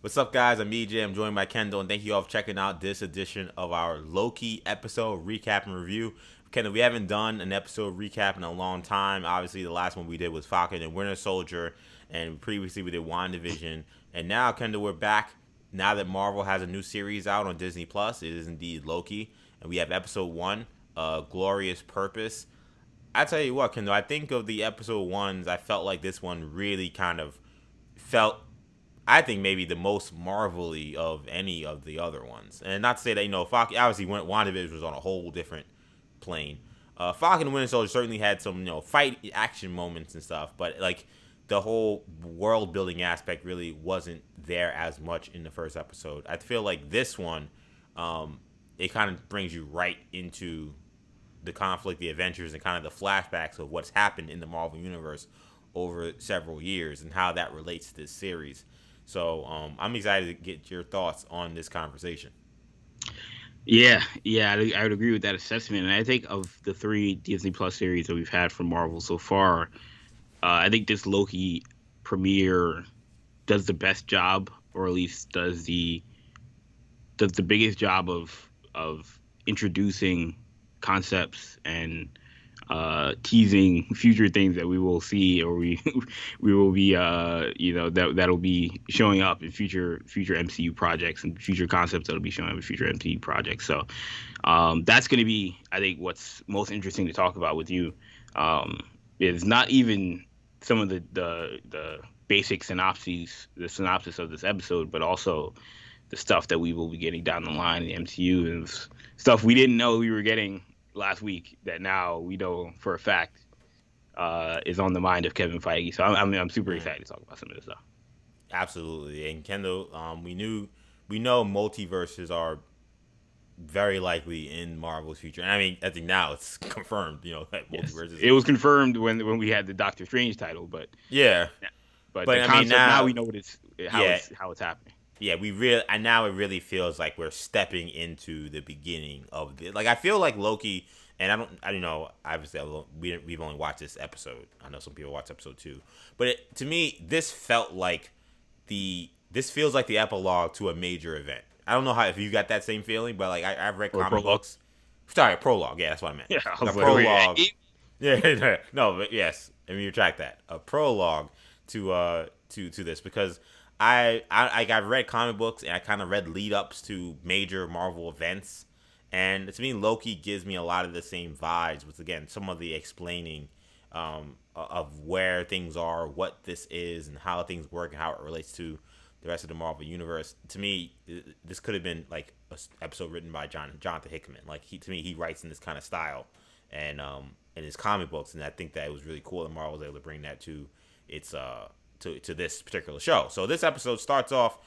What's up, guys? I'm EJ. I'm joined by Kendall, and thank you all for checking out this edition of our Loki episode recap and review. Kendall, we haven't done an episode recap in a long time. Obviously, the last one we did was Falcon and Winter Soldier, and previously we did WandaVision. And now, Kendall, we're back. Now that Marvel has a new series out on Disney Plus, it is indeed Loki, and we have episode one, Glorious Purpose. I tell you what, Kendall, I think of the episode ones, I felt like this one really kind of felt, I think, maybe the most Marvel-y of any of the other ones. And not to say that, Falcon, obviously, WandaVision was on a whole different plane. Falcon and Winter Soldier certainly had some, fight action moments and stuff, but, like, the whole world-building aspect really wasn't there as much in the first episode. I feel like this one, it kind of brings you right into the conflict, the adventures, and kind of the flashbacks of what's happened in the Marvel Universe over several years and how that relates to this series. So I'm excited to get your thoughts on this conversation. Yeah, I would agree with that assessment. And I think of the three Disney Plus series that we've had from Marvel so far, I think this Loki premiere does the best job, or at least does the biggest job of introducing concepts and teasing future things that we will see, or we will be that'll be showing up in future MCU projects, and future concepts that'll be showing up in future MCU projects. So that's going to be, I think, what's most interesting to talk about with you. Is not even some of the basic synopsis of this episode, but also the stuff that we will be getting down the line in the MCU, and stuff we didn't know we were getting last week that now we know for a fact is on the mind of Kevin Feige. So I'm super excited to talk about some of this stuff. Absolutely. And Kendall, we know multiverses are very likely in Marvel's future. And I mean, I think now it's confirmed, that multiverses. It was confirmed when we had the Doctor Strange title, but yeah. But the concept, now we know how it's happening. Yeah, and now it really feels like we're stepping into the beginning of the, like, I feel like Loki, and I don't know, obviously we've only watched this episode. I know some people watched episode 2, but to me, this feels like the epilogue to a major event. I don't know if you got that same feeling, but like I've read comic books. Sorry, prologue. Yeah, that's what I meant. Yeah, I was a prologue. Yeah, no, but yes, let me retract that. A prologue to this, because I've read comic books, and I kind of read lead ups to major Marvel events, and to me, Loki gives me a lot of the same vibes with, again, some of the explaining of where things are, what this is, and how things work, and how it relates to the rest of the Marvel universe. To me, this could have been like an episode written by Jonathan Hickman. Like, he writes in this kind of style, and in his comic books, and I think that it was really cool that Marvel was able to bring that to its to this particular show. So this episode starts off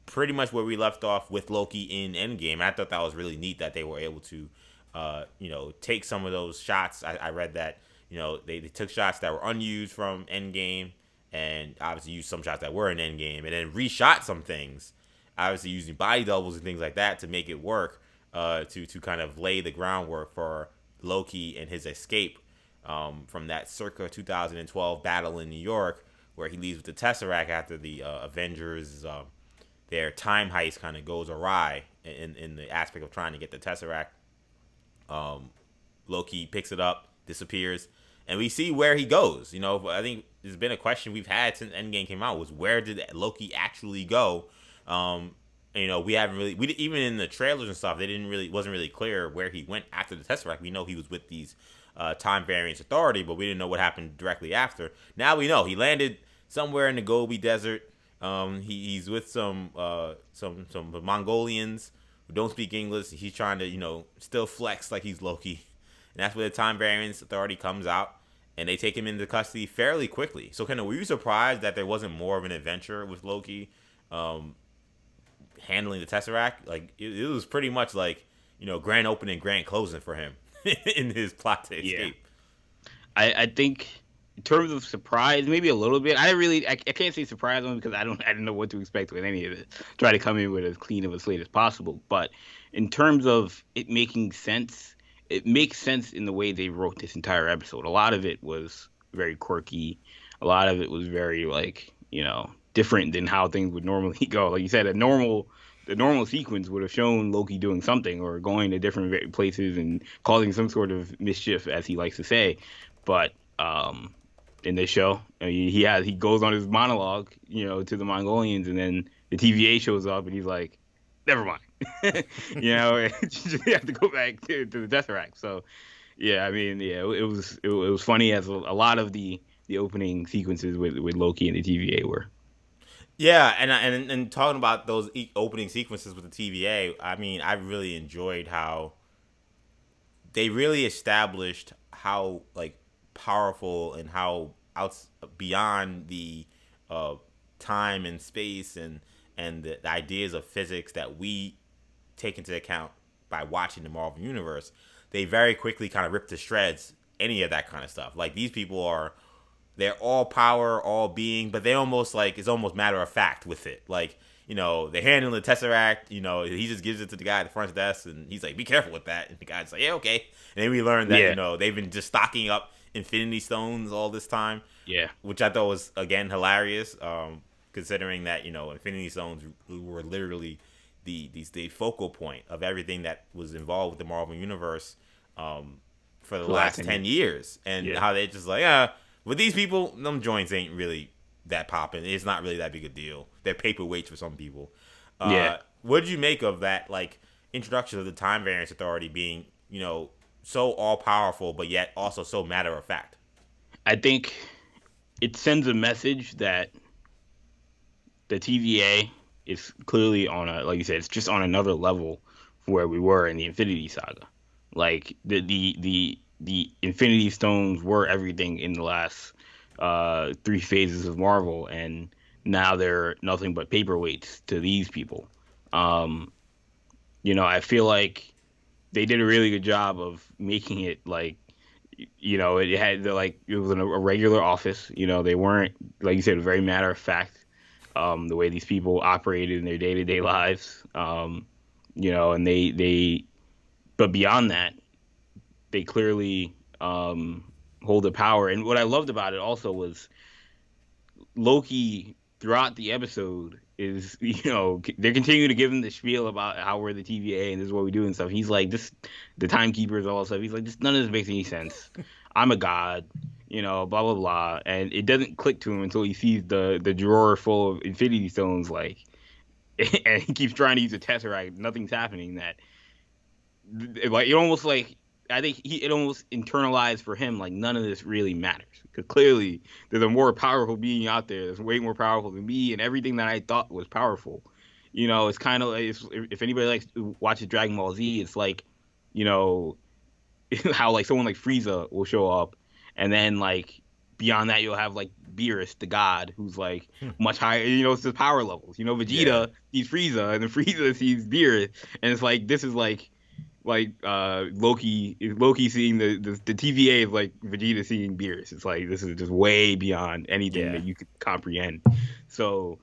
pretty much where we left off with Loki in Endgame. I thought that was really neat that they were able to take some of those shots. I read that they took shots that were unused from Endgame, and obviously used some shots that were in Endgame, and then reshot some things, obviously using body doubles and things like that to make it work, to kind of lay the groundwork for Loki and his escape from that circa 2012 battle in New York, where he leaves with the Tesseract after the Avengers, their time heist kind of goes awry in the aspect of trying to get the Tesseract. Loki picks it up, disappears, and we see where he goes. I think there's been a question we've had since Endgame came out, was where did Loki actually go? We haven't really, even in the trailers and stuff, wasn't really clear where he went after the Tesseract. We know he was with these Time Variance Authority, but we didn't know what happened directly after. Now we know he landed somewhere in the Gobi Desert. He's with some Mongolians who don't speak English. He's trying to still flex like he's Loki, and that's where the Time Variance Authority comes out, and they take him into custody fairly quickly. So, Kendall, were you surprised that there wasn't more of an adventure with Loki handling the Tesseract? Like, it was pretty much like grand opening, grand closing for him in his plot to escape. Yeah. I think, in terms of surprise, maybe a little bit. I can't say surprise only because I didn't know what to expect with any of it. Try to come in with as clean of a slate as possible. But in terms of it making sense, it makes sense in the way they wrote this entire episode. A lot of it was very quirky. A lot of it was very, like, different than how things would normally go. Like you said, the normal sequence would have shown Loki doing something or going to different places and causing some sort of mischief, as he likes to say. But in this show, I mean, he goes on his monologue, to the Mongolians, and then the TVA shows up, and he's like, "Never mind," you have to go back to the Tesseract. So yeah, I mean, yeah, it was funny as a lot of the opening sequences with Loki and the TVA were. Yeah, and talking about those opening sequences with the TVA, I mean, I really enjoyed how they really established how like powerful and how out beyond the uh, time and space and the ideas of physics that we take into account by watching the Marvel universe. They very quickly kind of rip to shreds any of that kind of stuff. Like these people are, they're all power, all being, but they almost like it's almost matter of fact with it. Like they're handling the Tesseract. He just gives it to the guy at the front desk, and he's like, "Be careful with that." And the guy's like, "Yeah, okay." And then we learn that Yeah, they've been just stocking up Infinity Stones all this time, yeah, which I thought was again hilarious, considering that Infinity Stones were literally the focal point of everything that was involved with the Marvel universe for the last 10 years, and yeah, how they just like, yeah, with these people, them joints ain't really that popping. It's not really that big a deal. They're paperweights for some people. yeah. What did you make of that, like, introduction of the Time Variance Authority being, so all powerful, but yet also so matter of fact? I think it sends a message that the TVA is clearly on like you said, it's just on another level from where we were in the Infinity Saga. Like the Infinity Stones were everything in the last three phases of Marvel, and now they're nothing but paperweights to these people. Um, I feel like they did a really good job of making it like it had it was a regular office. They weren't, like you said, very matter of fact. The way these people operated in their day to day lives, and but beyond that, they clearly hold the power. And what I loved about it also was Loki throughout the episode is, they're continuing to give him the spiel about how we're the TVA and this is what we do and stuff. He's like, this, the timekeepers, all that stuff. He's like, this, none of this makes any sense. I'm a god, blah, blah, blah. And it doesn't click to him until he sees the drawer full of Infinity Stones, like, and he keeps trying to use the Tesseract. Nothing's happening. It almost like, I think it almost internalized for him, like, none of this really matters. Because clearly, there's a more powerful being out there that's way more powerful than me, and everything that I thought was powerful. It's kind of like, if anybody likes watches Dragon Ball Z, it's like, you know, how like someone like Frieza will show up, and then like beyond that, you'll have like Beerus, the god, who's like much higher. It's the power levels. Yeah, Vegeta sees Frieza, and then Frieza sees Beerus, and it's like this is like Loki seeing the TVA is like Vegeta seeing Beerus. It's like this is just way beyond anything yeah, that you could comprehend. So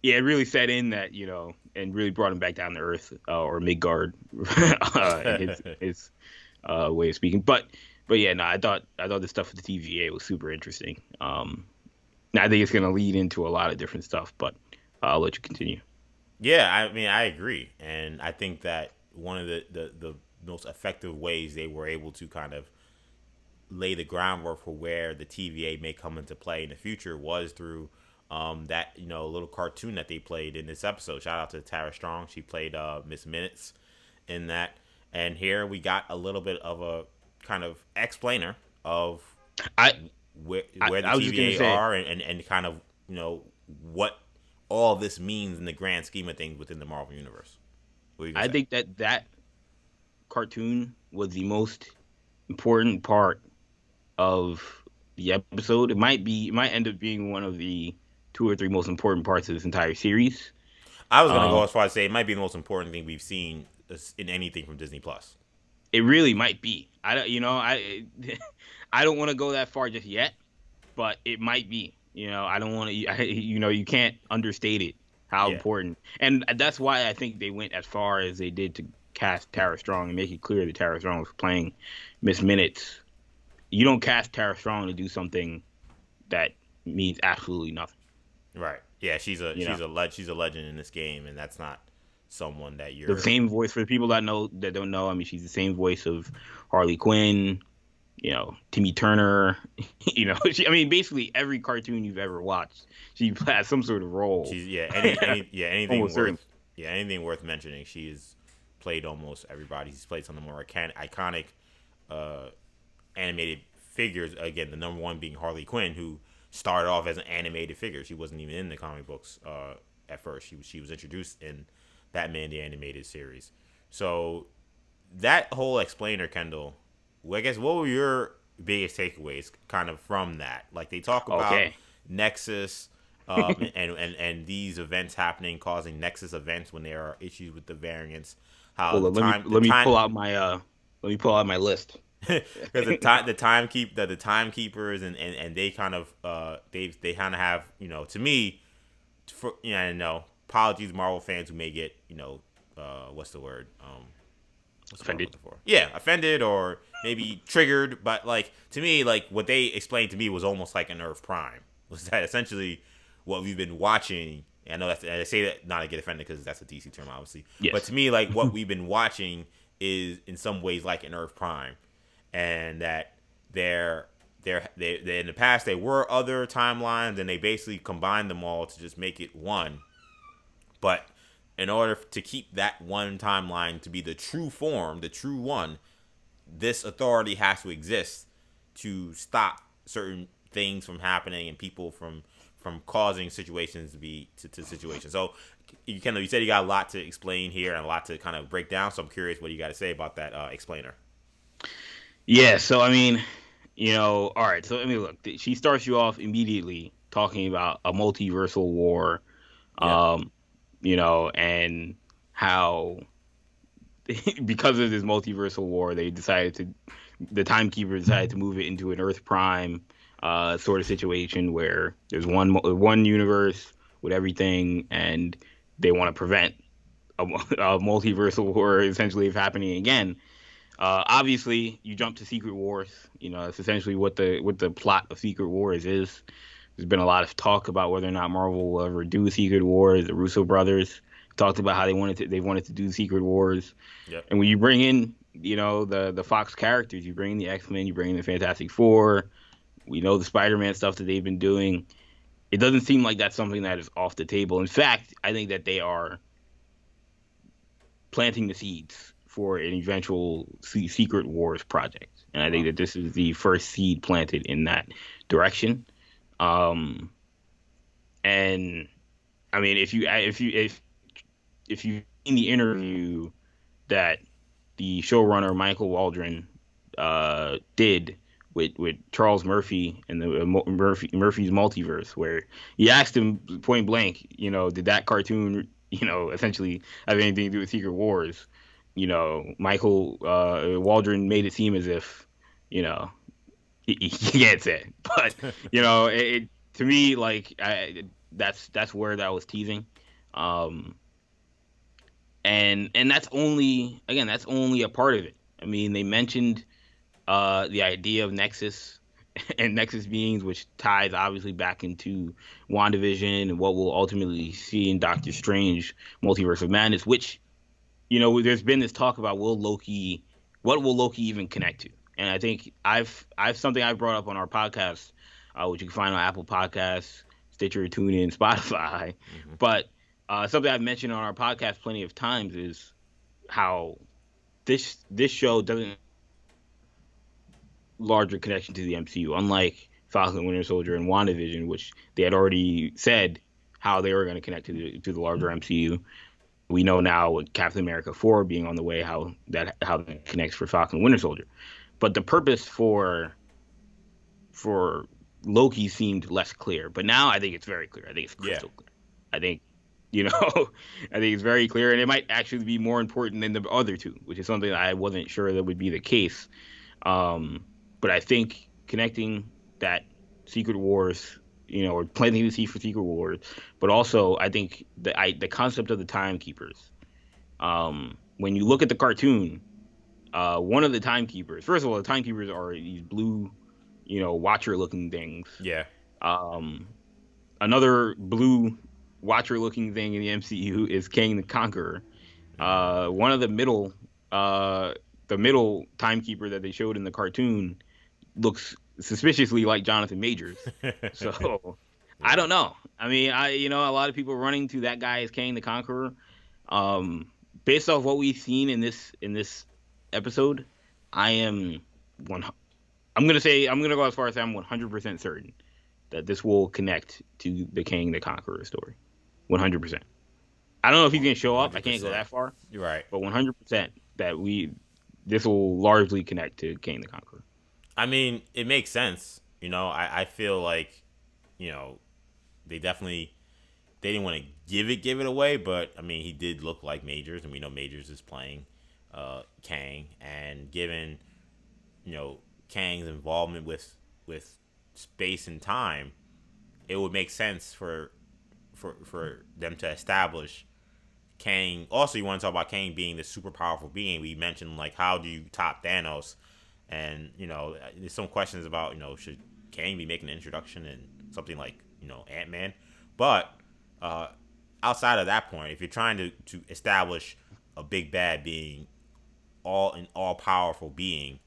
yeah, it really set in that and really brought him back down to earth, or Midgard, in his way of speaking. But yeah, no, I thought the stuff with the TVA was super interesting. I think it's gonna lead into a lot of different stuff, but I'll let you continue. yeah. I mean, I agree, and I think that one of the most effective ways they were able to kind of lay the groundwork for where the TVA may come into play in the future was through that little cartoon that they played in this episode. Shout out to Tara Strong. She played Miss Minutes in that, and here we got a little bit of a kind of explainer of I where I, where the I was just gonna TVA say, are and kind of what all this means in the grand scheme of things within the Marvel universe. What are you gonna I say? think that cartoon was the most important part of the episode. It might end up being one of the two or three most important parts of this entire series. I was gonna Um, go as far as say it might be the most important thing we've seen in anything from Disney Plus. it really might be. I don't, I don't want to go that far just yet, but it might be. I don't want to. You can't understate it how Yeah, important, and that's why I think they went as far as they did to cast Tara Strong and make it clear that Tara Strong was playing Miss Minutes. You don't cast Tara Strong to do something that means absolutely nothing. right. Yeah, she's a You know, she's a legend in this game, and that's not someone that the you're. same voice for the people that don't know. I mean, she's the same voice of Harley Quinn. You know, Timmy Turner. You know, I mean, basically every cartoon you've ever watched, she has some sort of role. She's anything Almost certainly. worth anything worth mentioning. She's played almost everybody. She's played some of the more iconic uh, animated figures. Again, the number one being Harley Quinn, who started off as an animated figure. She wasn't even in the comic books at first. She was introduced in Batman the Animated Series. So that whole explainer, Kendall. I guess what were your biggest takeaways, kind of from that? Like they talk about Okay. Nexus. And these events happening, causing Nexus events when there are issues with the variants. How Hold on. the Let me time pull out my list. because the timekeepers and they kind of they kind of have, to me, for I know, apologies Marvel fans who may get, what's the word, what's the word I'm Offended. looking for, yeah, offended or maybe triggered, but like to me, like what they explained to me was almost like an Earth Prime, was that essentially what we've been watching. And I know that's, and I say that not to get offended because that's a DC term obviously, but Yes. to me, like what we've been watching is in some ways like an Earth Prime, and that they in the past there were other timelines and they basically combined them all to just make it one. But in order to keep that one timeline to be the true form, the true one, this authority has to exist to stop certain things from happening and people from causing situations to be to situations. So you said you got a lot to explain here and a lot to kind of break down. So I'm curious what you got to say about that explainer. Yeah. So I mean, all right. So I mean, look, she starts you off immediately talking about a multiversal war. Yep. Um, and how because of this multiversal war, the timekeeper decided to move it into an Earth Prime sort of situation where there's one universe with everything, and they want to prevent a multiversal war essentially of happening again. Obviously, you jump to Secret Wars. It's essentially what the plot of Secret Wars is. There's been a lot of talk about whether or not Marvel will ever do Secret Wars. The Russo brothers talked about how they wanted to do Secret Wars. Yep. And when you bring in, the Fox characters, you bring in the X-Men, you bring in the Fantastic Four, we know the Spider-Man stuff that they've been doing. It doesn't seem like that's something that is off the table. In fact, I think that they are planting the seeds for an eventual Secret Wars project. And I think Wow. that this is the first seed planted in that direction. Um, and I mean, if you in the interview that the showrunner Michael Waldron did with Charles Murphy and the Murphy's Multiverse, where he asked him point blank, did that cartoon, essentially have anything to do with Secret Wars? Michael Waldron made it seem as if, he can't say, but to me, like that's where that was teasing. Um, and that's only a part of it. I mean, they mentioned the idea of Nexus and Nexus beings, which ties obviously back into WandaVision and what we'll ultimately see in Doctor Strange Multiverse of Madness, which, there's been this talk about what will Loki even connect to? And I think I've something I've brought up on our podcast, which you can find on Apple Podcasts, Stitcher, TuneIn, Spotify. Mm-hmm. But something I've mentioned on our podcast plenty of times is how this show doesn't larger connection to the MCU, unlike Falcon, Winter Soldier, and WandaVision, which they had already said how they were going to connect to the larger MCU. We know now with Captain America 4 being on the way how that connects for Falcon, Winter Soldier. But the purpose for Loki seemed less clear, but now I think it's very clear. I think it's Yeah. crystal clear. I think I think it's very clear, and it might actually be more important than the other two, which is something that I wasn't sure that would be the case. But I think connecting that Secret Wars, or planting the seed for Secret Wars, but also I think the concept of the timekeepers. When you look at the cartoon, one of the timekeepers. First of all, the timekeepers are these blue, watcher-looking things. Yeah. Um, Another blue watcher looking thing in the MCU is Kang the Conqueror. Mm-hmm. One of uh, the middle timekeeper that they showed in the cartoon looks suspiciously like Jonathan Majors. So I Yeah. don't know. I mean, a lot of people running to that guy as Kang the Conqueror. Based off what we've seen in this episode, I am one. I'm gonna go as far as say I'm 100% certain that this will connect to the Kang the Conqueror story. 100%. I don't know if he's gonna show up. I can't go 100%. that far, You're right. but 100% that we this will largely connect to Kang the Conqueror. I mean, it makes sense. I feel like, you know, they definitely they didn't want to give it away, but I mean, he did look like Majors, and we know Majors is playing Kang, and given Kang's involvement with space and time, it would make sense for them to establish Kang. Also, you want to talk about Kang being this super powerful being. We mentioned like how do you top Thanos, and there's some questions about should Kang be making an introduction in something like Ant-Man, but uh, outside of that point, if you're trying to establish a big bad being, all powerful being,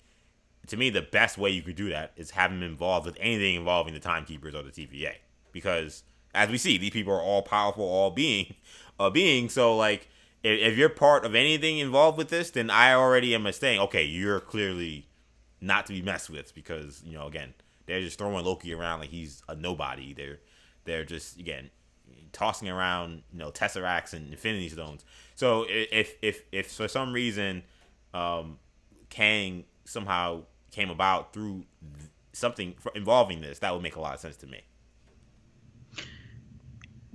to me the best way you could do that is have him involved with anything involving the timekeepers or the TVA, because as we see, these people are all powerful, all being. So like, if you're part of anything involved with this, then I already am saying, okay, you're clearly not to be messed with, because again, they're just throwing Loki around like he's a nobody. They're just, again, tossing around tesseracts and Infinity Stones. So if for some reason Kang somehow came about through something involving this, that would make a lot of sense to me.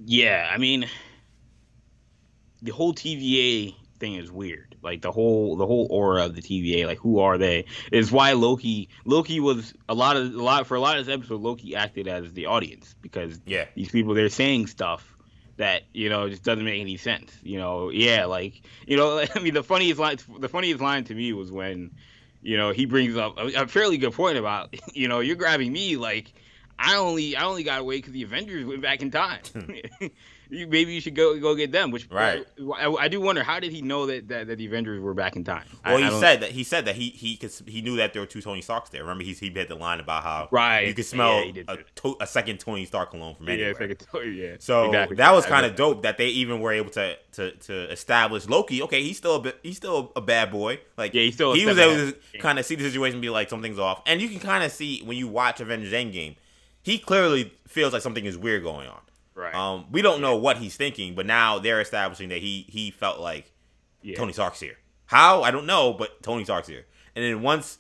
Yeah, I mean, the whole TVA thing is weird. Like the whole aura of the TVA, like who are they? Is why Loki was for a lot of this episode. Loki acted as the audience because Yeah. these people they're saying stuff that just doesn't make any sense. Yeah, like I mean the funniest line to me was when he brings up a fairly good point about you're grabbing me like I only got away because the Avengers went back in time. Maybe you should go get them. Which Right. I do wonder, how did he know that the Avengers were back in time? Well, I don't. he said that he knew that there were two Tony Starks there. Remember, he had the line about how you Right. could Yeah, he smell did. a second Tony Stark cologne from Yeah, it's anywhere. like yeah, So exactly. that was I kind remember of that. dope that they even were able to establish Loki. Okay, he's still a bad boy. Like, Yeah, he's still a he was step able ahead. to kind of see the situation and be like, something's off. And you can kind of see when you watch Avengers Endgame, he clearly feels like something is weird going on. Right. We don't Yeah. know what he's thinking, but now they're establishing that he felt like Yeah. Tony Stark's here. How? I don't know, but Tony Stark's here. And then once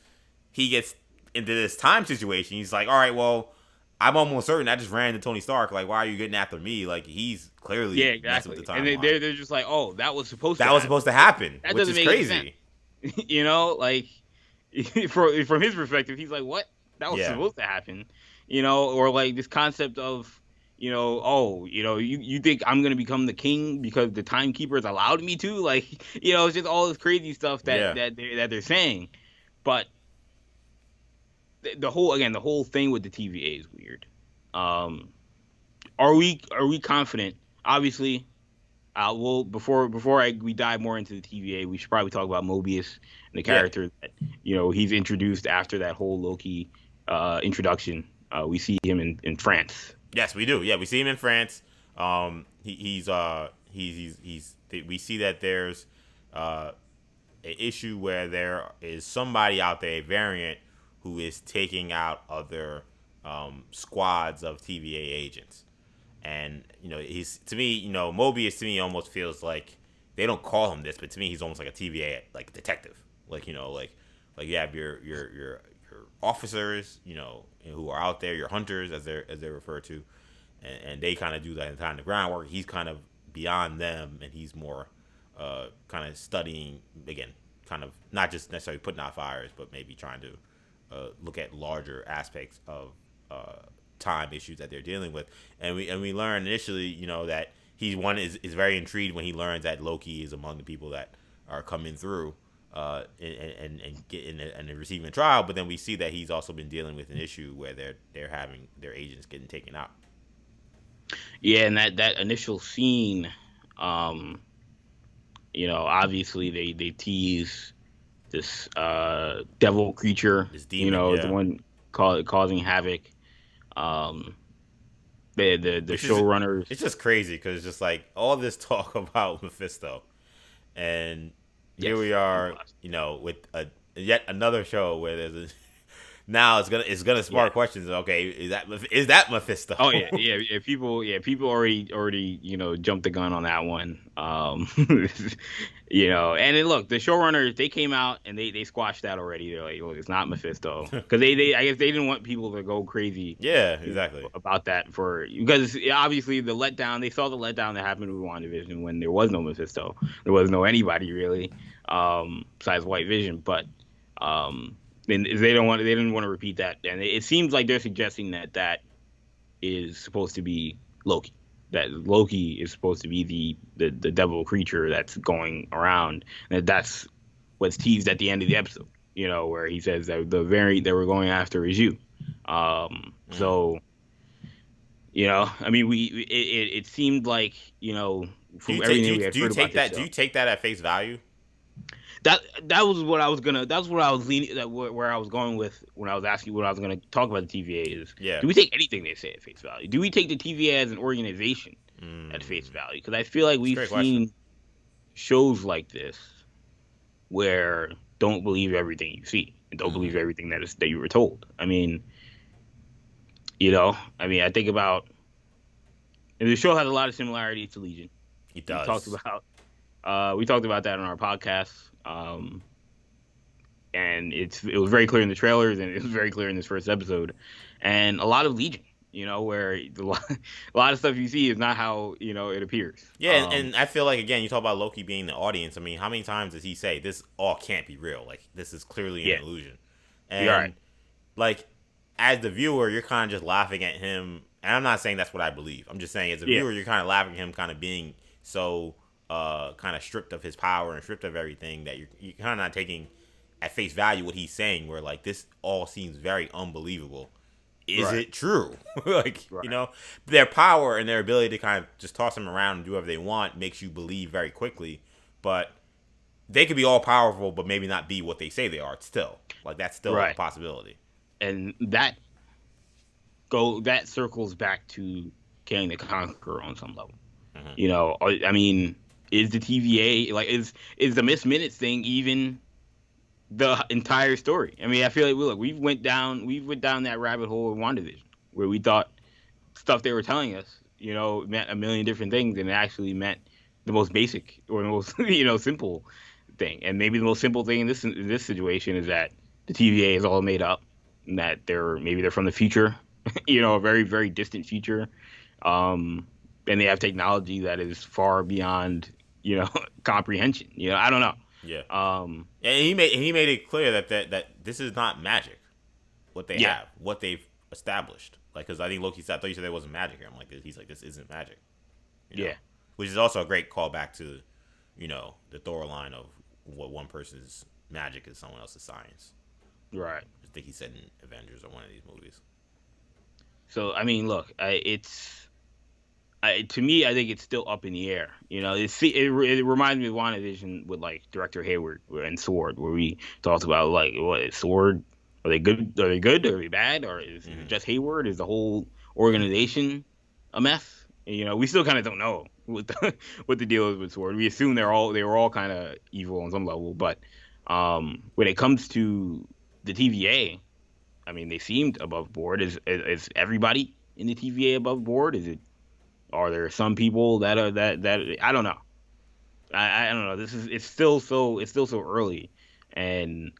he gets into this time situation, he's like, all right, well, I'm almost certain I just ran into Tony Stark. Like, why are you getting after me? Like, he's Yeah, clearly messing with exactly. the And timeline. they're just like, oh, that was supposed to That was happen. supposed to happen, That which doesn't is make any sense. crazy. Like from his perspective, he's like, what? That was Yeah. supposed to happen. Or like this concept of oh, you think I'm gonna become the king because the timekeepers allowed me to? Like, it's just all this crazy stuff that Yeah. they're saying. But the whole thing with the TVA is weird. Um, are we confident? Obviously, well, we dive more into the TVA, we should probably talk about Mobius and the Yeah. character that he's introduced after that whole Loki introduction. We see him in France. Yes, we do. Yeah, we see him in France. We see that there's an issue where there is somebody out there, a variant, who is taking out other squads of TVA agents. And he's, to me, Mobius to me almost feels like they don't call him this, but to me he's almost like a TVA like detective. Like like you have your officers, who are out there, your hunters as they're referred to, and they kind of do that kind of groundwork. He's kind of beyond them, and he's more kind of studying, again, kind of not just necessarily putting out fires, but maybe trying to look at larger aspects of time issues that they're dealing with. And we learn initially, that is very intrigued when he learns that Loki is among the people that are coming through and get in and receiving a trial. But then we see that he's also been dealing with an issue where they're having their agents getting taken out. Yeah, and that initial scene, um, obviously they tease this devil creature, This demon, the yeah. one causing havoc. Um, the Which is showrunners. it's just crazy because just like all this talk about Mephisto, and here Yes, we it are, was. with yet another show where there's a now it's gonna Yeah. spark questions. Okay, is that Mephisto? Oh yeah, yeah, yeah. People already jumped the gun on that one. And then look, the showrunners they came out and they squashed that already. They're like, look, it's not Mephisto because they I guess they didn't want people to go crazy, Yeah, exactly. about that because obviously the letdown they saw the letdown that happened with WandaVision when there was no Mephisto, there was no anybody really, besides White Vision, but um. And they didn't want to repeat that, and it seems like they're suggesting that is supposed to be Loki. That Loki is supposed to be the devil creature that's going around. And that's what's teased at the end of the episode. Where he says that the variant that we're going after is you. Mm. So I mean, it seemed like Do you from take do everything you, we had do you heard about take this that do show. you take that at face value? That was what I was gonna. That's what I was leaning. Where I was going with when I was asking what I was gonna talk about the TVA is. Yeah. Do we take anything they say at face value? Do we take the TVA as an organization at face Mm. value? Because I feel like It's a we've great question. seen shows like this where don't believe everything you see and don't Hmm. believe everything that you were told. I think about and the show has a lot of similarities to Legion. It We talked does. about we talked about that on our podcast. And it was very clear in the trailers, and it was very clear in this first episode, and a lot of Legion, where a lot of stuff you see is not how it appears. Yeah, and I feel like again, you talk about Loki being the audience. I mean, how many times does he say this all can't be real? Like this is clearly an Yeah, illusion, you're right. and like as the viewer, you're kind of just laughing at him. And I'm not saying that's what I believe. I'm just saying as a Yeah, viewer, you're kind of laughing at him, kind of being so kind of stripped of his power and stripped of everything that you're kind of not taking at face value what he's saying. Where like this all seems very unbelievable. Is right, it true? Like, right, their power and their ability to kind of just toss them around and do whatever they want makes you believe very quickly. But they could be all powerful, but maybe not be what they say they are still. Like, that's still a right. possibility. And that circles back to King the Conqueror on some level. Hmm. I mean, is the TVA like is the Miss Minutes thing even the entire story? I mean, I feel like we went down that rabbit hole of WandaVision where we thought stuff they were telling us, meant a million different things, and it actually meant the most basic or the most simple thing. And maybe the most simple thing in this situation is that the TVA is all made up, and that they're from the future, a very very distant future, um, and they have technology that is far beyond comprehension. I don't know. Yeah. Um, And he made it clear that this is not magic, what they yeah, have, what they've established. Like, because I think Loki said, I thought you said there wasn't magic here. I'm like, he's like, this isn't magic, you know? yeah, Which is also a great callback to, the Thor line of what one person's magic is someone else's science. right. I think he said in Avengers or one of these movies. So I mean, look, to me, I think it's still up in the air. It reminds me of WandaVision with like Director Hayward and Sword, where we talked about like what is Sword? Are they good? Are they good? Are they bad? Or is it Hmm. just Hayward? Is the whole organization a mess? And, we still kind of don't know what what the deal is with Sword. We assume they were all kind of evil on some level, but when it comes to the TVA, I mean, they seemed above board. Is everybody in the TVA above board? Are there some people that are that I don't know. I don't know. It's still so early, and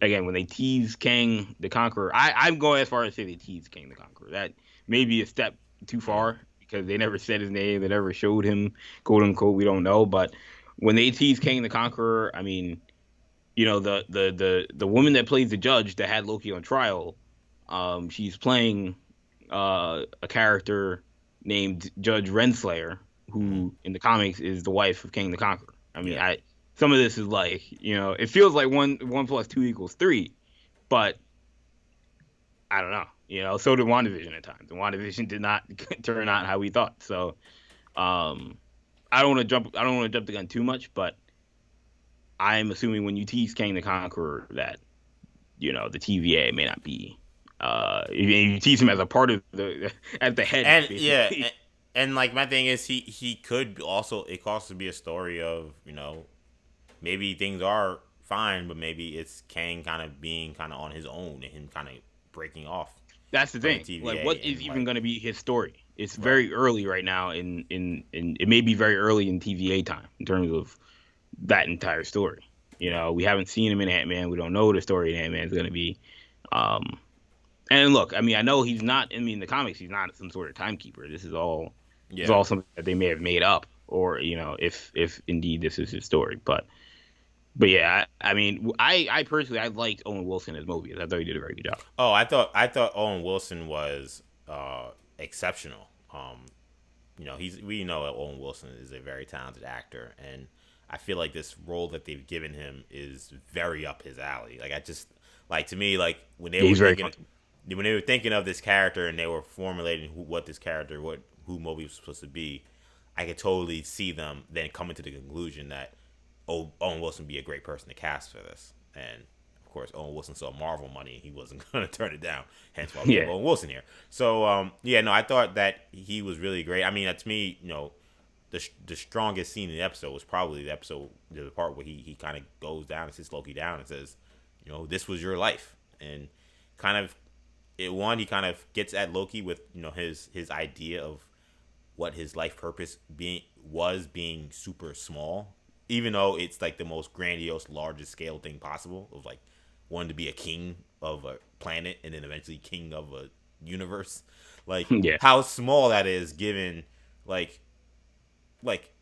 again, when they tease Kang the Conqueror, I'm going as far as say they tease Kang the Conqueror. That may be a step too Mm. far because they never said his name, they never showed him, quote unquote. We don't know, but when they tease Kang the Conqueror, I mean, the woman that plays the judge that had Loki on trial, she's playing a character named Judge Renslayer, Hmm. who in the comics is the wife of King the Conqueror. I mean, Yeah. I some of this is like it feels like one plus two equals three, but I don't know. So did WandaVision at times. And WandaVision did not turn out how we thought. So um, I don't want to jump the gun too much, but I'm assuming when you tease Kang the Conqueror that the TVA may not be. You tease him as a part of as the head, And yeah, basically. and like my thing is he could also it could also be a story of maybe things are fine, but maybe it's Kang kind of being kind of on his own and him kind of breaking off That's the from the thing. Like, what TVA is and even going to be his story? It's right. very early right now, in it may be very early in TVA time in terms of that entire story. Yeah. We haven't seen him in Ant Man. We don't know what the story in Ant Man is going to be. Um, and look, I mean, I know he's not. I mean, in the comics, he's not some sort of timekeeper. This is Yeah. all something that they may have made up, or if indeed this is his story. But yeah, I mean, I personally I liked Owen Wilson as Mobius. I thought he did a very good job. Oh, I thought Owen Wilson was exceptional. He's we know that Owen Wilson is a very talented actor, and I feel like this role that they've given him is very up his alley. Like I just like to me like Yeah, he's very comfortable. when they were thinking of this character and they were formulating what this character who Moby was supposed to be, I could totally see them then coming to the conclusion that Owen Wilson would be a great person to cast for this. And of course, Owen Wilson saw Marvel money; he wasn't going to turn it down. Hence why we have Yeah, Owen Wilson here. So yeah, no, I thought that he was really great. I mean, to me, the strongest scene in the episode was probably the part where he kind of goes down and sits Loki down and says, this was your life, and kind of he kind of gets at Loki with his idea of what his life purpose being super small, even though it's like the most grandiose, largest scale thing possible of like wanting to be a king of a planet and then eventually king of a universe. Like yeah, how small that is, given like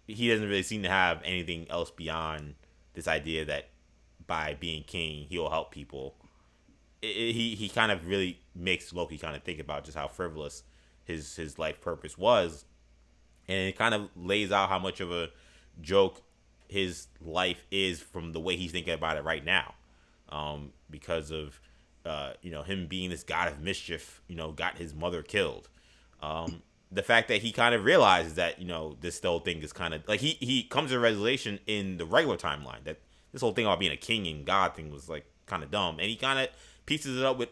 he doesn't really seem to have anything else beyond this idea that by being king he'll help people. He kind of really makes Loki kind of think about just how frivolous his life purpose was, and it kind of lays out how much of a joke his life is from the way he's thinking about it right now, because of him being this god of mischief, got his mother killed. The fact that he kind of realizes that this whole thing is kind of like he comes to a realization in the regular timeline that this whole thing about being a king and god thing was like kind of dumb, and he kind of pieces it up with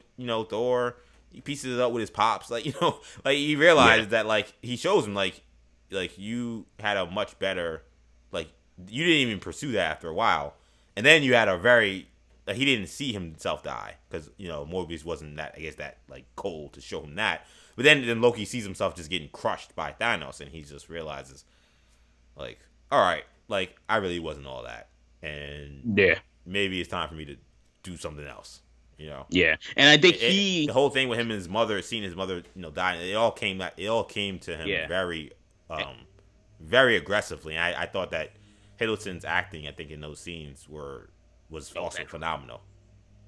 Thor. He pieces it up with his pops, like like he yeah, realizes that like he shows him like you had a much better, like you didn't even pursue that after a while, and then you had a very like he didn't see himself die because Morbius wasn't that, I guess, that like cold to show him that. But then Loki sees himself just getting crushed by Thanos, and he just realizes like, all right, like I really wasn't all that, and yeah, maybe it's time for me to do something else. You know, yeah. And I think the whole thing with him and his mother, seeing his mother, die, it all came to him yeah, very aggressively. And I thought that Hiddleston's acting, I think, in those scenes was that was also excellent. phenomenal.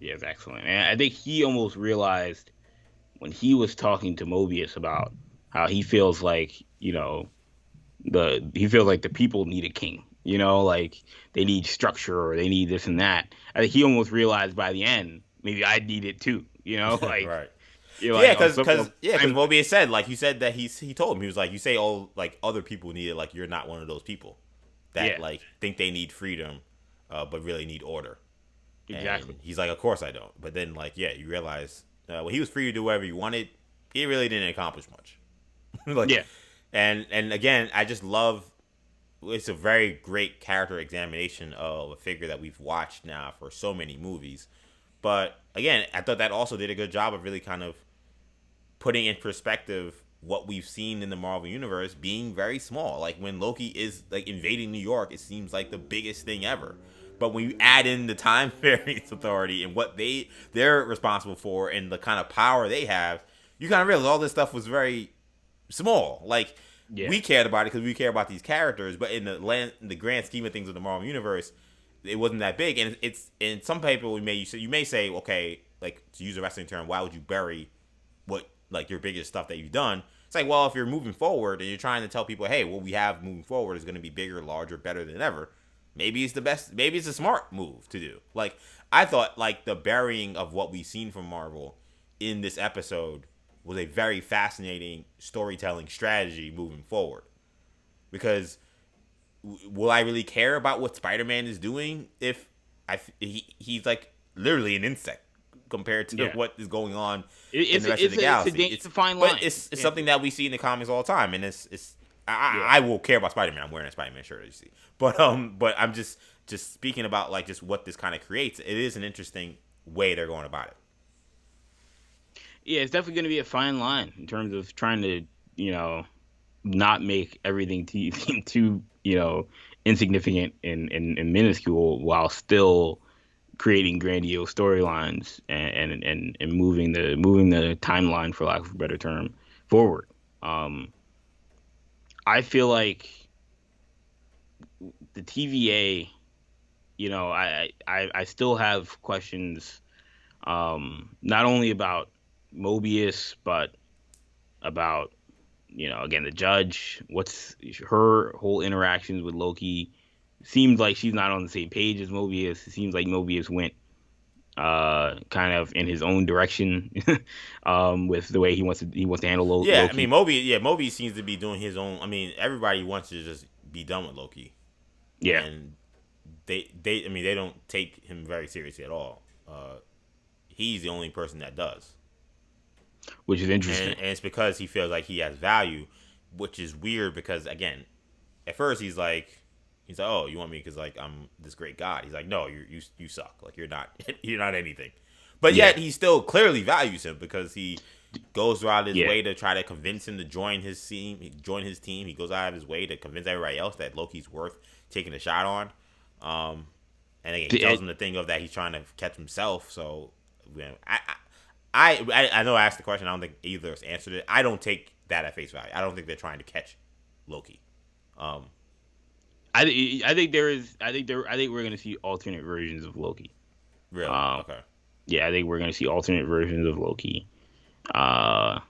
Yeah, it's excellent. And I think he almost realized when he was talking to Mobius about how he feels like he feels like the people need a king. Like they need structure or they need this and that. I think he almost realized by the end maybe I need it too. Like Right. you're Yeah, like on some because I'm Mobius said, like you said, that he told him, he was like, you say all like other people need it, like you're not one of those people that yeah, like think they need freedom, but really need order. And exactly. he's like, of course I don't. But then like yeah, you realize when he was free to do whatever he wanted, he really didn't accomplish much. Like, Yeah, and again, I just love. It's a very great character examination of a figure that we've watched now for so many movies. But again, I thought that also did a good job of really kind of putting in perspective what we've seen in the Marvel universe being very small. Like when Loki is like invading New York, it seems like the biggest thing ever. But when you add in the Time Variance Authority and what they're responsible for and the kind of power they have, you kind of realize all this stuff was very small. Like yeah, we cared about it because we care about these characters, but in the grand scheme of things of the Marvel universe, it wasn't that big. And it's in some people you may say, okay, like to use a wrestling term, why would you bury what like your biggest stuff that you've done? It's like, well, if you're moving forward and you're trying to tell people, hey, what we have moving forward is going to be bigger, larger, better than ever. Maybe it's the best. Maybe it's a smart move to do. Like I thought, like the burying of what we've seen from Marvel in this episode was a very fascinating storytelling strategy moving forward. Because will I really care about what Spider-Man is doing if he's like literally an insect compared to Yeah. what is going on It, in it's the rest of the galaxy? it's a fine But line. it's Can't something do it. that we see in the comics all the time, and it's Yeah. I will care about Spider-Man. I'm wearing a Spider-Man shirt, as you see. But I'm just speaking about like just what this kind of creates. It is an interesting way they're going about it. Yeah, it's definitely going to be a fine line in terms of trying to, you know, not make everything too, insignificant and minuscule while still creating grandiose storylines and moving the timeline, for lack of a better term, forward. Um, I feel like the TVA, I still have questions, not only about Mobius, but about, again, the judge. What's her whole interactions with Loki? Seems like she's not on the same page as Mobius. It seems like Mobius went kind of in his own direction with the way he wants to handle Yeah, I mean Loki. Moby seems to be doing his own. I mean, everybody wants to just be done with Loki, Yeah, and they I mean they don't take him very seriously at all. He's the only person that does, which is interesting. and it's because he feels like he has value, which is weird because again, at first he's like, oh, you want me because like I'm this great god. He's like, no, you suck. Like you're not you're not anything. But Yeah, yet he still clearly values him because he goes out his yeah. way to try to convince him to join his team. Join his team. He goes out of his way to convince everybody else that Loki's worth taking a shot on. And again, he tells It, him to think of that he's trying to catch himself. So, you know, I know I asked the question. I don't think either of us answered it. I don't take that at face value. I don't think they're trying to catch Loki. Um, I think there is. I think we're gonna see alternate versions of Loki. really? Um, Okay. yeah, I think we're gonna see alternate versions of Loki. Uh,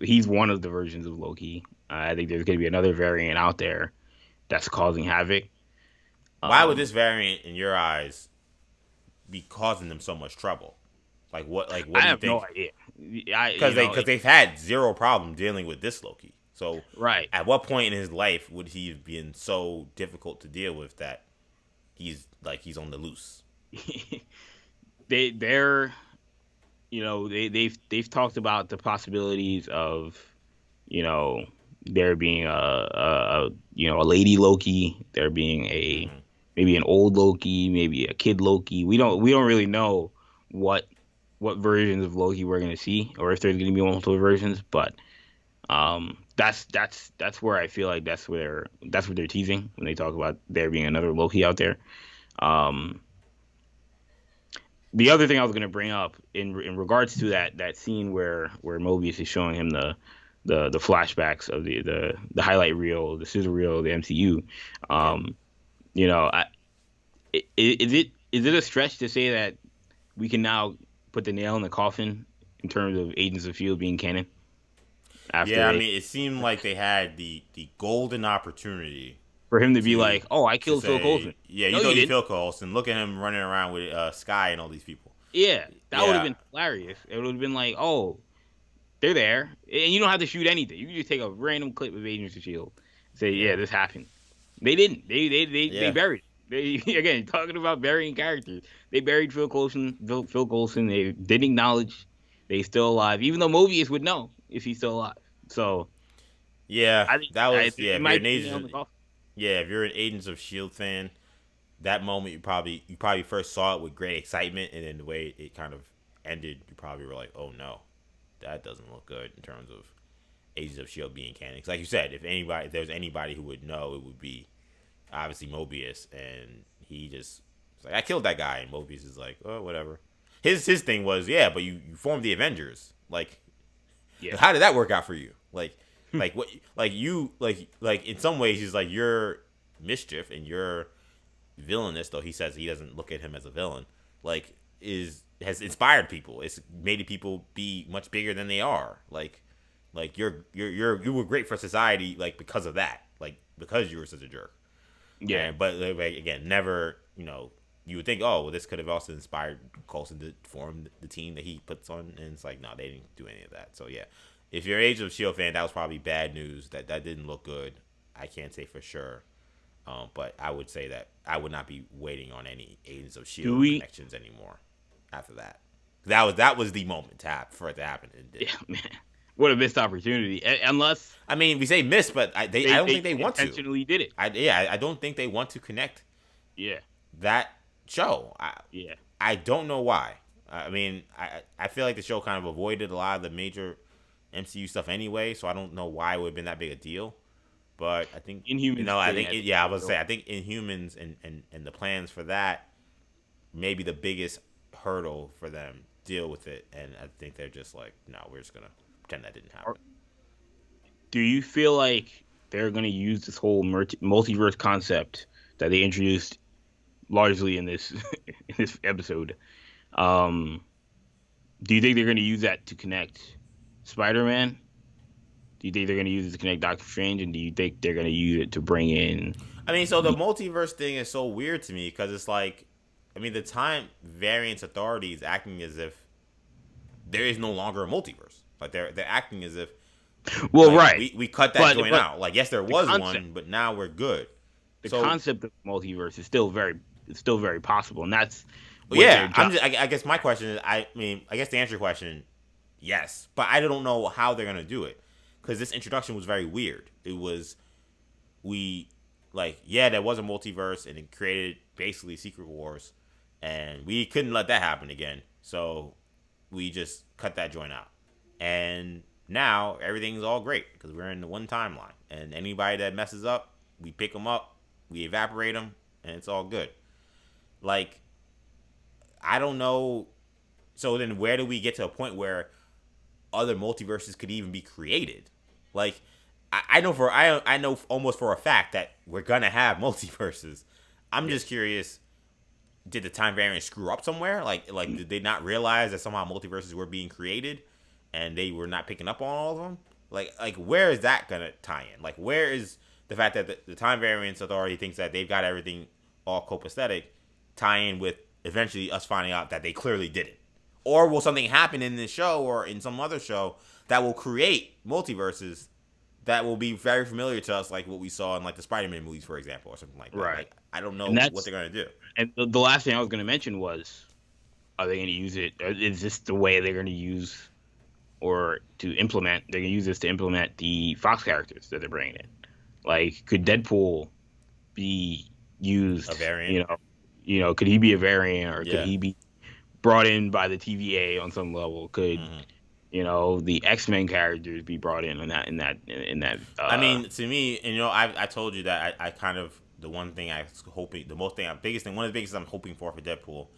he's one of the versions of Loki. I think there's gonna be another variant out there that's causing havoc. Why would Um, this variant, in your eyes, be causing them so much trouble? Like what I do you have no think? idea. Because they've had zero problem dealing with this Loki. So Right. at what point in his life would he have been so difficult to deal with that he's on the loose? They're they've talked about the possibilities of you know there being a lady Loki, there being a Hmm. maybe an old Loki, maybe a kid Loki. We don't really know what versions of Loki we're gonna see, or if there's gonna be multiple versions. But that's where I feel like that's what they're teasing when they talk about there being another Loki out there. Um, the other thing I was going to bring up in regards to that scene where Mobius is showing him the flashbacks of the highlight reel, the scissor reel of the MCU. Okay. Um, is it a stretch to say that we can now put the nail in the coffin in terms of Agents of Shield being canon Yeah, after I a mean, it seemed like they had the golden opportunity for him to be to like, oh, I killed Phil say, Coulson. yeah, you No, know you you didn't. Phil Coulson. Look at him running around with Sky and all these people. Yeah, that would have Yeah, been hilarious. It would have been like, oh, they're there, and you don't have to shoot anything. You can just take a random clip of Agents of Shield, say, yeah, yeah, this happened. They didn't. They yeah. buried. It. They again talking about burying characters. They buried Phil Coulson. Phil Coulson. They didn't acknowledge they still alive, even though Mobius would know if he's still alive. So Yeah, I think that was it If you're might an be the nail in the Agents, coffin. yeah, if you're an Agents of Shield fan, that moment you probably first saw it with great excitement, and then the way it kind of ended, you probably were like, oh no, that doesn't look good in terms of Agents of Shield being canon. 'Cause like you said, if there's anybody who would know, it would be obviously Mobius, and he just was like, I killed that guy, and Mobius is like, oh whatever. His thing was, yeah, but you formed the Avengers, like Yeah. how did that work out for you? Like what? Like in some ways, he's like your mischief and your villainous. Though he says he doesn't look at him as a villain. Like is has inspired people. It's made people be much bigger than they are. Like you were great for society. Like because of that. Like because you were such a jerk. Yeah. And but like, again, never you would think, oh, well, this could have also inspired Coulson to form the team that he puts on, and it's like, no, they didn't do any of that. So yeah, if you're an Age of Shield fan, that was probably bad news. That didn't look good. I can't say for sure, but I would say that I would not be waiting on any Agents of Do Shield we? connections anymore after that. That was the moment for it to happen. And it did. Yeah, man. What a missed opportunity. Unless I mean, we say miss, but I don't think they they want to. intentionally did it. I don't think they want to connect Yeah, that show. yeah. I don't know why. I mean, I feel like the show kind of avoided a lot of the major MCU stuff anyway, so I don't know why it would have been that big a deal. But I think Inhumans I thing, think I was say I think Inhumans and the plans for that maybe the biggest hurdle for them deal with it, and I think they're just like, no, we're just gonna pretend that didn't happen. Do you feel like they're going to use this whole multiverse concept that they introduced largely in this in this episode? Um, do you think they're going to use that to connect Spider-Man? Do you think they're going to use it to connect Doctor Strange, and do you think they're going to use it to bring in? I mean, so the multiverse thing is so weird to me because it's like, I mean, the time variance authority is acting as if there is no longer a multiverse. Like they're acting as if Well, like right, we cut that joint out. Like yes, there was concept, one, but now we're good. the So concept of multiverse is still very possible, and that's yeah, I guess my question is, I mean, I guess to answer your question, yes, but I don't know how they're gonna do it because this introduction was very weird. It was we like yeah, there was a multiverse and it created basically Secret Wars, and we couldn't let that happen again. So we just cut that joint out, and now everything's all great because we're in the one timeline, and anybody that messes up, we pick them up, we evaporate them, and it's all good. Like I don't know. So then, where do we get to a point where other multiverses could even be created? Like, I know almost for a fact that we're gonna have multiverses. I'm just curious. Did the time variant screw up somewhere? Like did they not realize that somehow multiverses were being created, and they were not picking up on all of them? Like where is that gonna tie in? Like where is the fact that the time variance authority thinks that they've got everything all copacetic tie in with eventually us finding out that they clearly didn't? Or will something happen in this show or in some other show that will create multiverses that will be very familiar to us, like what we saw in like the Spider-Man movies, for example, or something like that? right. Like I don't know And what they're gonna do. and the last thing I was going to mention was, are they going to use it? Is this the way they're going to use or to implement? They're going to use this to implement the Fox characters that they're bringing in. Like, could Deadpool be used? A variant, Could he be a variant, or yeah. could he be brought in by the TVA on some level? Could the X-Men characters be brought in that? I mean, to me, and I told you that I kind of the one thing I was hoping, one of the biggest things I'm hoping for Deadpool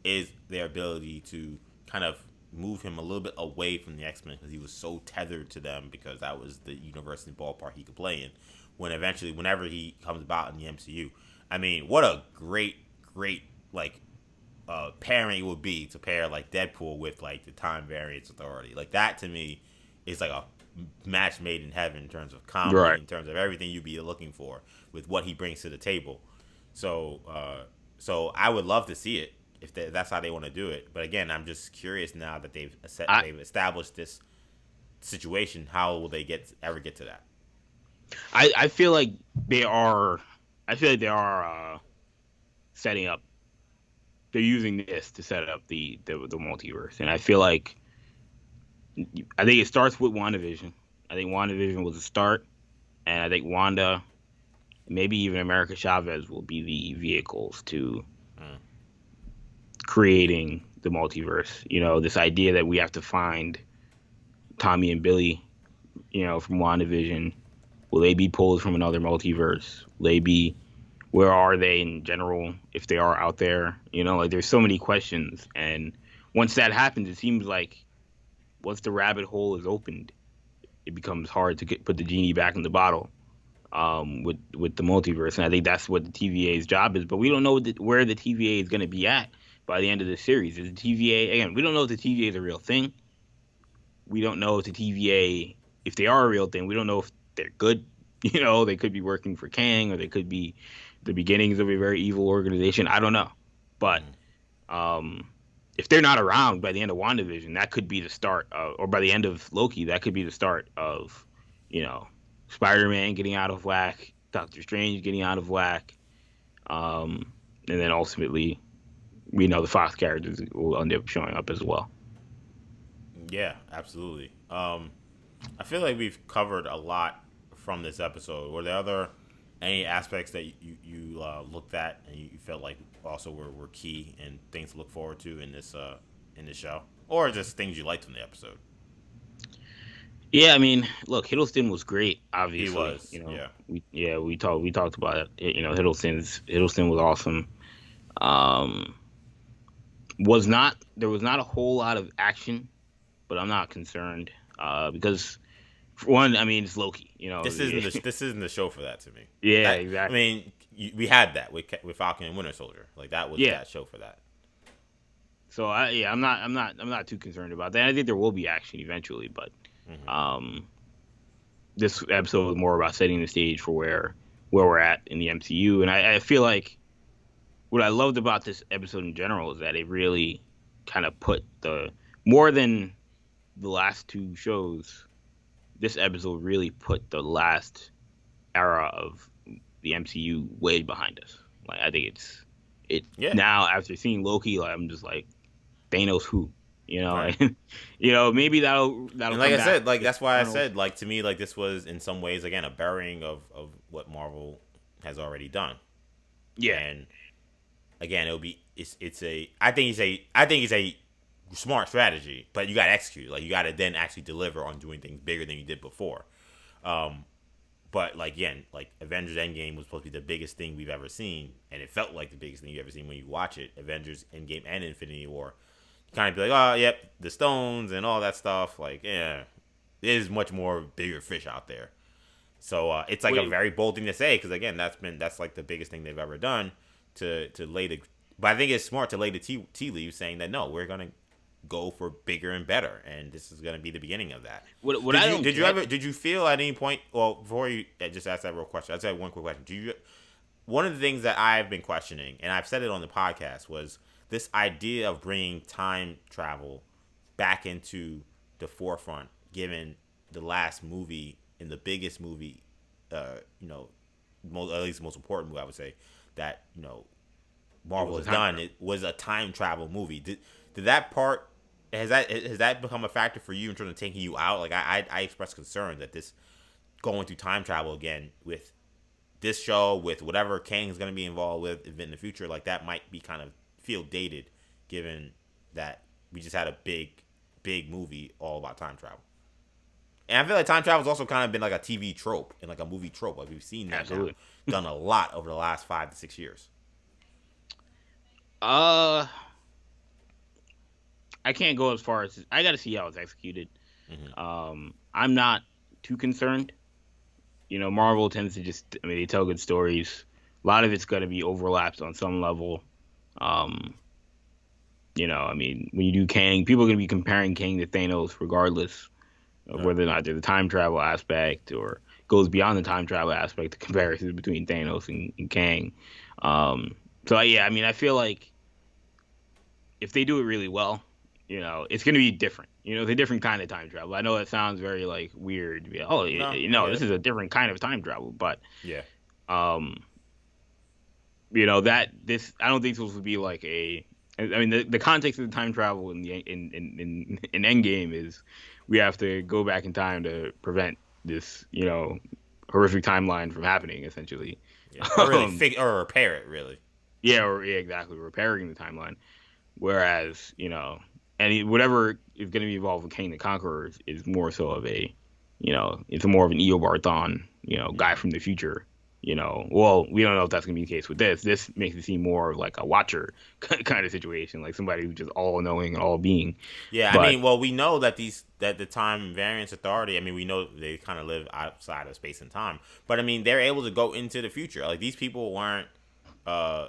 is their ability to kind of move him a little bit away from the X-Men because he was so tethered to them because that was the universe and ballpark he could play in. Whenever he comes about in the MCU, I mean, what a great like pairing it would be to pair like Deadpool with like the Time Variance Authority. Like that to me is like a match made in heaven in terms of comedy, Right. in terms of everything you'd be looking for with what he brings to the table. So I would love to see it if that's how they want to do it. But again, I'm just curious now that they've established this situation. How will they ever get to that? I feel like they are. I feel like they are setting up. They're using this to set up the multiverse, and I feel like I think it starts with WandaVision. I think WandaVision was the start, and I think Wanda, maybe even America Chavez, will be the vehicles to creating the multiverse. This idea that we have to find Tommy and Billy, from WandaVision. Will they be pulled from another multiverse? Will they be? Where are they in general? If they are out there, there's so many questions. And once that happens, it seems like once the rabbit hole is opened, it becomes hard to put the genie back in the bottle. With the multiverse, and I think that's what the TVA's job is. But we don't know where the TVA is going to be at by the end of the series. Is the TVA again? We don't know if the TVA is a real thing. We don't know if the TVA, if they are a real thing, we don't know if they're good. They could be working for Kang, or they could be the beginnings of a very evil organization. I don't know. But um, if they're not around by the end of WandaVision, that could be the start, or by the end of Loki, that could be the start of, you know, Spider-Man getting out of whack, Doctor Strange getting out of whack, and then ultimately, we know the Fox characters will end up showing up as well. Yeah, absolutely. I feel like we've covered a lot from this episode. Were there other any aspects that you looked at and you felt like also were key and things to look forward to in this show, or just things you liked from the episode? Yeah, I mean, look, Hiddleston was great. He Obviously, was, yeah, we talked about it. You know, Hiddleston was awesome. Um, was not There was not a whole lot of action, but I'm not concerned because for one, I mean, it's Loki. You know, this isn't the show for that to me. yeah, I exactly. mean, we had that with Falcon and Winter Soldier. Like that was Yeah, that show for that. so I'm not too concerned about that. I think there will be action eventually, but Hmm. um, this episode was more about setting the stage for where we're at in the MCU, and I feel like what I loved about this episode in general is that it really kind of put the more than the last two shows. This episode really put the last era of the MCU way behind us. Like I think it Yeah, now after seeing Loki, like, I'm just like Thanos who, right. and maybe that'll And like come I back said, like with that's why I Eternals. said, like to me, like this was in some ways again a burying of what Marvel has already done. Yeah, And again, it'll be it's a I think it's a smart strategy, but you got to execute. Like you got to then actually deliver on doing things bigger than you did before. Um, but like again, like Avengers Endgame was supposed to be the biggest thing we've ever seen, and it felt like the biggest thing you've ever seen when you watch it. Avengers Endgame and Infinity War, you kind of be like, oh yep, the stones and all that stuff. Like yeah, there's much more bigger fish out there. So it's like a wait, very bold thing to say because again, that's like the biggest thing they've ever done to lay the. But I think it's smart to lay the tea leaves saying that no, we're gonna go for bigger and better, and this is gonna be the beginning of that. what I don't get. Did you feel at any point? Well, before you just ask that real question, I just have one quick question. Do you One of the things that I've been questioning, and I've said it on the podcast, was this idea of bringing time travel back into the forefront, given the last movie and the biggest movie, you know, at least the most important movie I would say that It Marvel was a has time done. travel. It was a time travel movie. Did that part has that become a factor for you in terms of taking you out? Like I expressed concern that this going through time travel again with this show with whatever Kang is going to be involved with in the future, like that might be kind of feel dated, given that we just had a big movie all about time travel. And I feel like time travel has also kind of been like a TV trope and like a movie trope. Like we've seen that now Absolutely. done a lot over the last 5 to 6 years. Uh, I can't go as far as I got to see how it's executed. Hmm. I'm not too concerned. Marvel tends to I mean, they tell good stories. A lot of it's going to be overlaps on some level. Um, I mean, when you do Kang, people are going to be comparing Kang to Thanos regardless of Right. whether or not there's a time travel aspect or goes beyond the time travel aspect, the comparisons between Thanos and Kang. So, yeah, I mean, I feel like if they do it really well, it's going to be different. It's a different kind of time travel. I know it sounds very like weird to be, oh, No, I get this it. is a different kind of time travel, but Yeah. um, that this I don't think this would be like a. I mean, the context of the time travel in Endgame is we have to go back in time to prevent this, horrific timeline from happening, essentially. Yeah. Or really Um, or repair it really. yeah, exactly, repairing the timeline. Whereas, whatever is going to be involved with Kang the Conqueror is more so of it's more of an Eobard Thawne, guy Hmm. from the future. Well, we don't know if that's going to be the case with this. This makes it seem more of like a Watcher kind of situation, like somebody who's just all knowing and all being. Yeah, I But mean, well, we know that the Time Variance Authority. I mean, we know they kind of live outside of space and time, but I mean, they're able to go into the future. Like these people weren't, uh,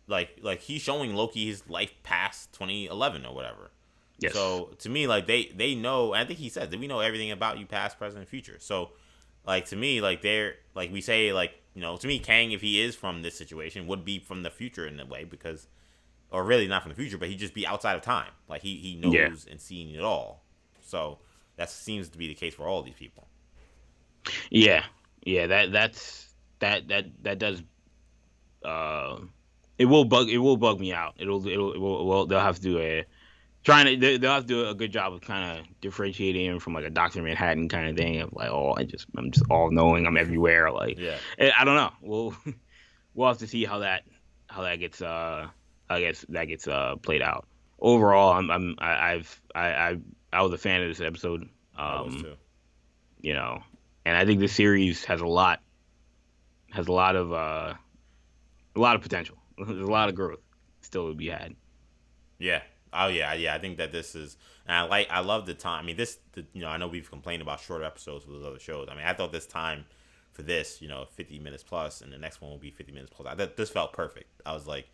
like he's showing Loki his life past 2011 or whatever. yes, So to me, like they know. I think he said that we know everything about you, past, present, and future. So, like to me, like they're like we say, like to me, Kang, if he is from this situation, would be from the future in a way because or really not from the future, but he'd just be outside of time. Like he Yeah, knows and seeing it all. So that seems to be the case for all these people. yeah, yeah. That does. Uh, it will bug me out. It will well they'll have to do a trying to they'll have to do a good job of kind of differentiating him from like a Doctor Manhattan kind of thing of like, oh, I'm just all knowing, I'm everywhere. Like Yeah. I don't know. We'll have to see how that gets played out. Overall, I was a fan of this episode. I was Um, too. you know, and I think this series has a lot of potential. There's a lot Hmm. of growth still to be had. Yeah. Oh yeah, yeah. I think that this is, and I love the time. I mean, I know we've complained about shorter episodes with those other shows. I mean, I thought this time for this, 50 minutes plus, and the next one will be 50 minutes plus. I thought this felt perfect. I was like,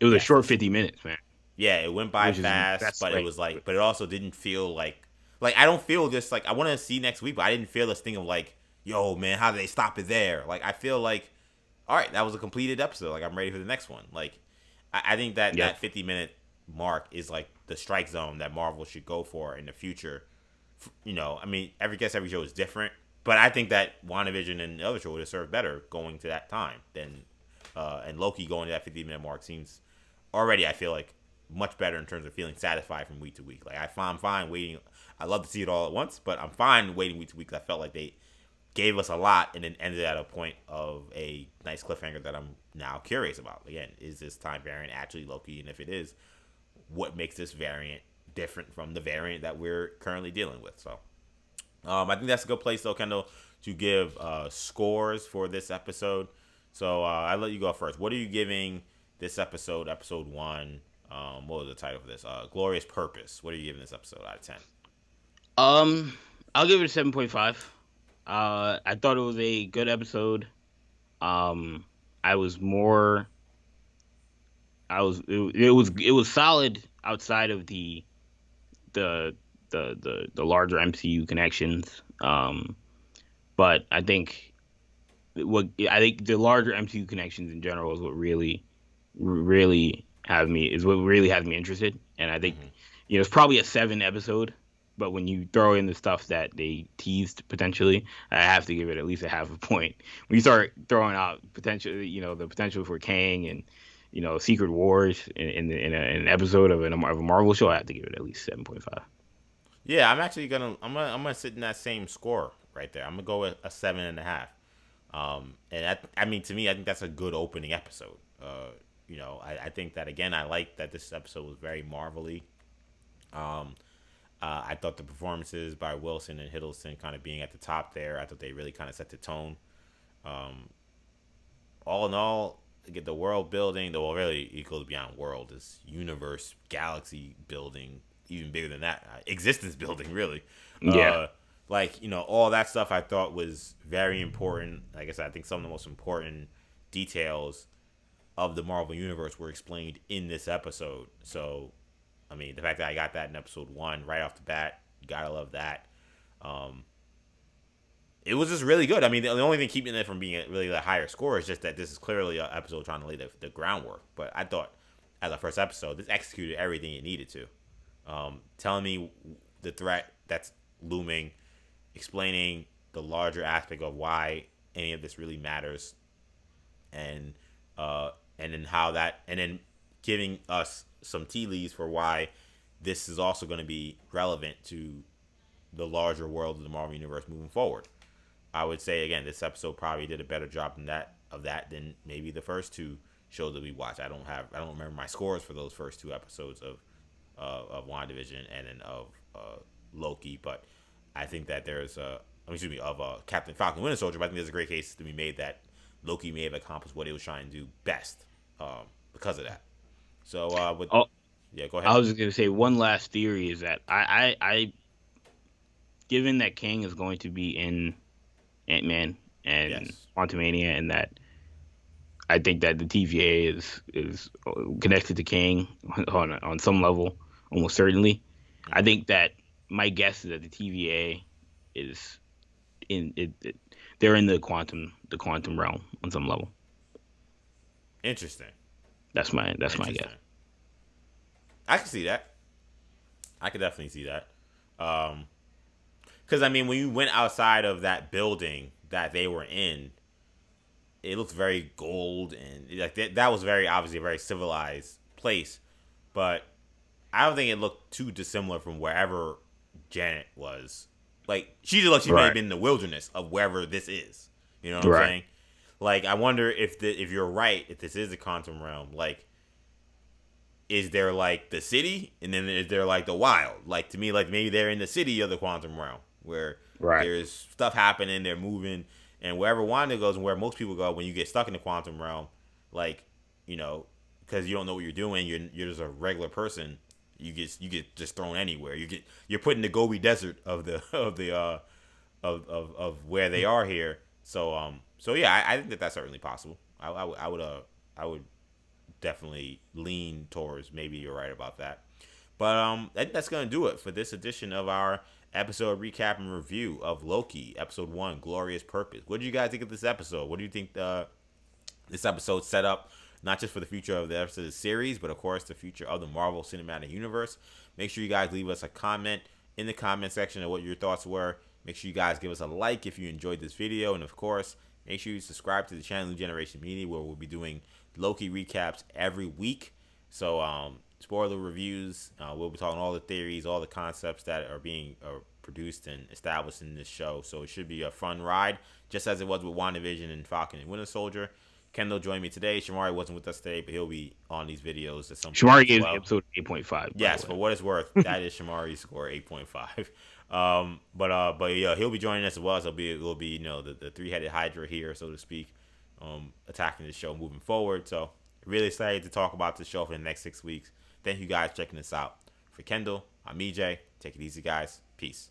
It was a yes, short this. 50 minutes, man, Yeah, it went by fast, that's but it great. was like, but it also didn't feel like I don't feel this like I want to see next week, but I didn't feel this thing of like, yo, man, how did they stop it there? Like I feel like, all right, that was a completed episode. Like I'm ready for the next one. Like I think that Yep. that 50-minute mark is like the strike zone that Marvel should go for in the future. I mean, every show is different, but I think that WandaVision and the other show would have served better going to that time than and Loki going to that 50-minute mark seems already. I feel like much better in terms of feeling satisfied from week to week. Like I'm fine waiting. I love to see it all at once, but I'm fine waiting week to week. I felt like they gave us a lot and then ended at a point of a nice cliffhanger that I'm now curious about. Again, is this time variant actually Loki? And if it is, what makes this variant different from the variant that we're currently dealing with? So I think that's a good place, though, Kendall, to give scores for this episode. So I'll let you go first. What are you giving this episode, episode one? What was the title for this? Glorious Purpose. What are you giving this episode out of 10? Um, I'll give it a 7.5. I thought it was a good episode. Um, I was more. It was solid outside of the the larger MCU connections. But I think the larger MCU connections in general is what really has me interested. And I think Mm-hmm. it's probably a 7 episode, but when you throw in the stuff that they teased potentially, I have to give it at least a half a point. When you start throwing out potential, the potential for Kang and Secret Wars in an episode of a Marvel show, I have to give it at least 7.5. Yeah, I'm gonna sit in that same score right there. I'm gonna go with a 7.5. And I mean, to me, I think that's a good opening episode. I think that again, I like that this episode was very Marvel-y. Um, I thought the performances by Wilson and Hiddleston kind of being at the top there, I thought they really kind of set the tone. Um, all in all, get the world building, though really it goes beyond world, is universe, galaxy building, even bigger than that, existence building, really. Yeah. Uh, all that stuff I thought was very important. Like I said, I think some of the most important details of the Marvel universe were explained in this episode. So, I mean, the fact that I got that in episode one right off the bat, you gotta love that. Um, it was just really good. I mean, the only thing keeping it from being really a higher score is just that this is clearly an episode trying to lay the groundwork. But I thought, as a first episode, this executed everything it needed to. Telling me the threat that's looming, explaining the larger aspect of why any of this really matters, and then how that, and then giving us some tea leaves for why this is also going to be relevant to the larger world of the Marvel universe moving forward. I would say again, this episode probably did a better job than maybe the first two shows that we watched. I don't remember my scores for those first two episodes of WandaVision and then of Loki, but I think that of Captain Falcon Winter Soldier. But I think there's a great case to be made that Loki may have accomplished what he was trying to do best because of that. So Oh, yeah, go ahead. I was just gonna say one last theory is that I given that King is going to be in Ant-Man and Yes. Quantumania, and that I think that the TVA is connected to King on some level, almost certainly. I Hmm. think that my guess is that the TVA is they're in the quantum realm on some level. Interesting. That's my guess. Interesting. I can see that. I could definitely see that. Because I mean, when you went outside of that building that they were in, it looked very gold and like that was very obviously a very civilized place. But I don't think it looked too dissimilar from wherever Janet was. Like she just looked she may have Right. been in the wilderness of wherever this is. You know what I'm Right. saying? Like I wonder if you're right, if this is a quantum realm, like is there like the city and then is there like the wild? Like to me, like maybe they're in the city of the quantum realm where Right. there's stuff happening, they're moving, and wherever Wanda goes and where most people go when you get stuck in the quantum realm, like you know, because you don't know what you're doing, you're just a regular person. You get just thrown anywhere. You're put in the Gobi Desert of the of where they are here. So yeah, I think that that's certainly possible. I would definitely lean towards maybe you're right about that. But I think that's gonna do it for this edition of our episode recap and review of Loki, episode one, Glorious Purpose. What do you guys think of this episode? What do you think this episode set up not just for the future of the episode of the series, but of course the future of the Marvel Cinematic Universe? Make sure you guys leave us a comment in the comment section of what your thoughts were. Make sure you guys give us a like if you enjoyed this video, and of course, make sure you subscribe to the channel New Generation Media, where we'll be doing Loki recaps every week. So, spoiler reviews. We'll be talking all the theories, all the concepts that are being produced and established in this show. So it should be a fun ride, just as it was with WandaVision and Falcon and Winter Soldier. Kendall joined me today. Shamari wasn't with us today, but he'll be on these videos at some point Shamari as gave the well. episode 8.5. Yes, for what it's worth, that is Shamari's score, 8.5. But yeah, he'll be joining us as well. So it'll be you know the three-headed Hydra here, so to speak, attacking the show moving forward. So really excited to talk about the show for the next 6 weeks. Thank you guys for checking us out. For Kendall, I'm EJ. Take it easy, guys. Peace.